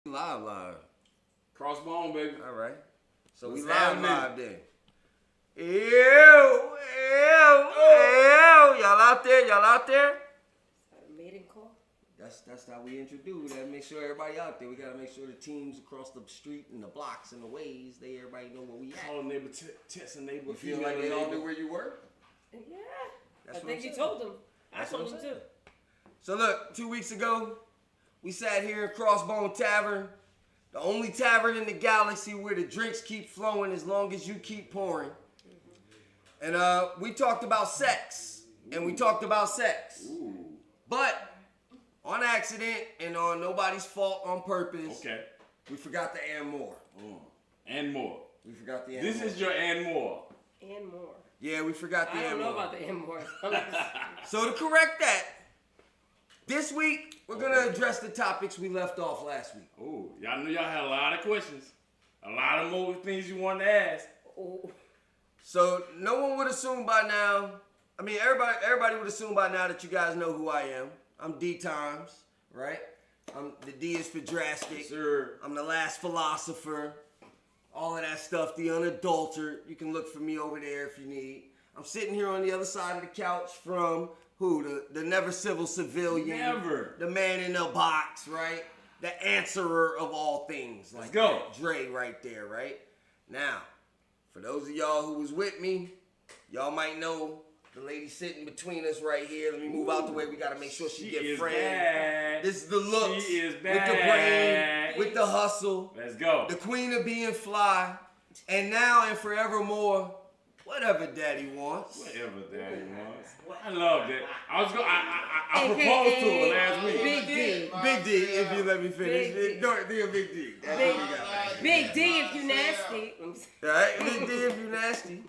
Live. Croxxbone, baby. All right. So What's we happening? live then. Ew. Y'all out there? Mating call? That's how we introduce. We gotta make sure everybody out there. We gotta make sure the teams across the street and the blocks and the ways, everybody know where we at. Call neighbor, test a neighbor. You feel like they all knew where you were? Yeah. That's I what think I'm you saying. told them. I That's what told I'm them saying. too. So look, 2 weeks ago, we sat here in Croxxbone Tavern, the only tavern in the galaxy where the drinks keep flowing as long as you keep pouring. And we talked about sex, Ooh. but on accident and on nobody's fault on purpose, Okay. we forgot the and more. And more. We forgot the and This more. is your and more. And more. Yeah, we forgot the I and don't know more. about the and more. So to correct that, this week we're gonna address the topics we left off last week. Oh, y'all knew y'all had a lot of questions. A lot of more things you wanted to ask. Oh. So no one would assume by now. I mean, everybody would assume by now that you guys know who I am. I'm D Times, right? The D is for drastic. Yes, sir. I'm the last philosopher. All of that stuff, the unadulterated. You can look for me over there if you need. I'm sitting here on the other side of the couch from who? The never civilian. Never. The man in the box, right? The answerer of all things. Let's Like go. that. Dre right there, right? Now, for those of y'all who was with me, y'all might know the lady sitting between us right here. Let me move out the way. We gotta make sure she get is framed. bad. This is the looks. She is With bad. the brain, with the hustle. Let's go. The queen of being fly. And now and forevermore, whatever daddy wants. Whatever daddy wants. I love that. I proposed to her last week. Big D. Big D, if you let me finish. Big D. Don't be a big D. That's what we got. Big D if you nasty. Alright, Big D if you nasty.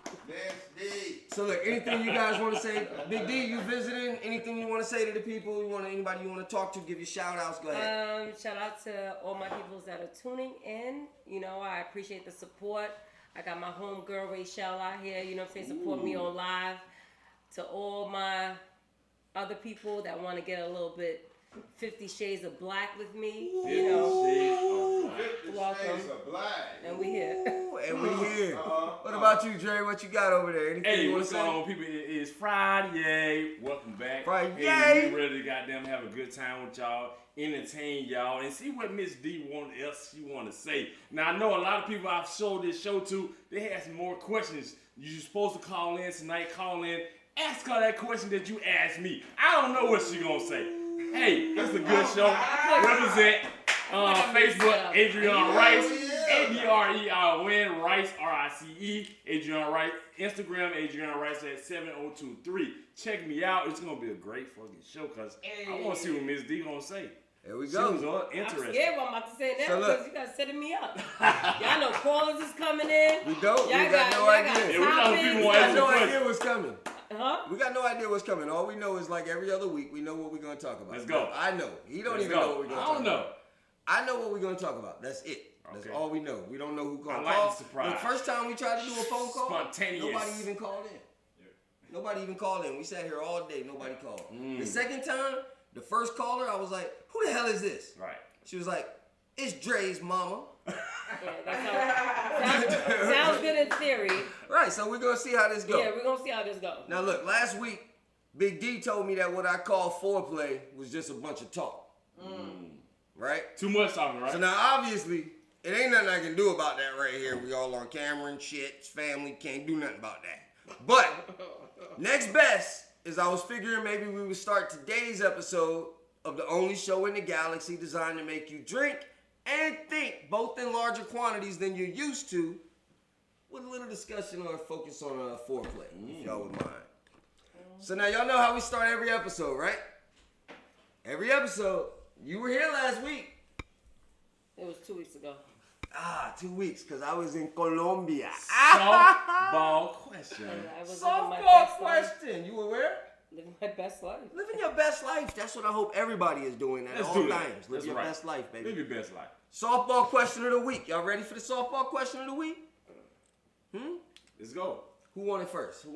So look, anything you guys want to say? Big D, you visiting? Anything you want to say to the people? Anybody you want to talk to? Give your shout outs. Go ahead. Shout out to all my peoples that are tuning in. You know, I appreciate the support. I got my homegirl Rachel out here, you know what I'm saying, support me on live. To all my other people that want to get a little bit 50 Shades of Black with me, you know, welcome. And we here. Ooh, and we here. What about you, Dre? What you got over there? Anything Hey, you want what's to going say? on, people? It is Friday. Welcome back. Friday. Hey, we ready to goddamn have a good time with y'all, entertain y'all, and see what Miss D else she want to say. Now, I know a lot of people I've showed this show to, they had some more questions. You're supposed to call in tonight. Call in. Ask her that question that you asked me. I don't know what she gonna say. Hey, it's a good show. Represent Facebook, Adrian Rice, ADREIN Rice, RICE, Adrian Rice. Instagram, Adrian Rice at 7023. Check me out. It's gonna be a great fucking show because I want to see what Miss D gonna say. There we She was go. I'm interesting. scared what I'm about to say now So look. because you guys setting me up. Y'all know callers is coming in. We don't. Y'all We got no y'all idea. Yeah, we know topics. people We want got no Question. idea what's coming. Huh? We got no idea what's coming. All we know is like every other week, we know what we're going to talk about. Let's go. I know. He don't Let's even go. know what we're going to I talk don't know. about. I know what we're going to talk about. That's it. That's Okay. all we know. We don't know who's going I to like call. the surprise. The first time we tried to do a phone call, Spontaneous. nobody even called in. Nobody even called in. We sat here all day. Nobody called. Mm. The second time, the first caller, I was like, who the hell is this? Right. She was like, it's Dre's mama. Yeah, that sounds good in theory. Right, so we're going to see how this goes. Yeah, we're gonna see how this goes. Now look, last week, Big D told me that what I call foreplay was just a bunch of talk. Right? Too much talking, right? So now obviously, it ain't nothing I can do about that right here. We all on camera and shit. It's family, can't do nothing about that. But next best is I was figuring maybe we would start today's episode of the only show in the galaxy designed to make you drink and think, both in larger quantities than you're used to, with a little discussion or focus on foreplay, if y'all would mind. So now y'all know how we start every episode, right? Every episode. You were here last week. It was 2 weeks ago. 2 weeks, because I was in Colombia. Softball question. I was living my Softball best life. question. You were where? Living my best life. Living your best life. That's what I hope everybody is doing at Let's all do that. times. Live That's your right. best life, baby. Live your best life. Softball question of the week. Y'all ready for the softball question of the week? Let's go. Who won it first?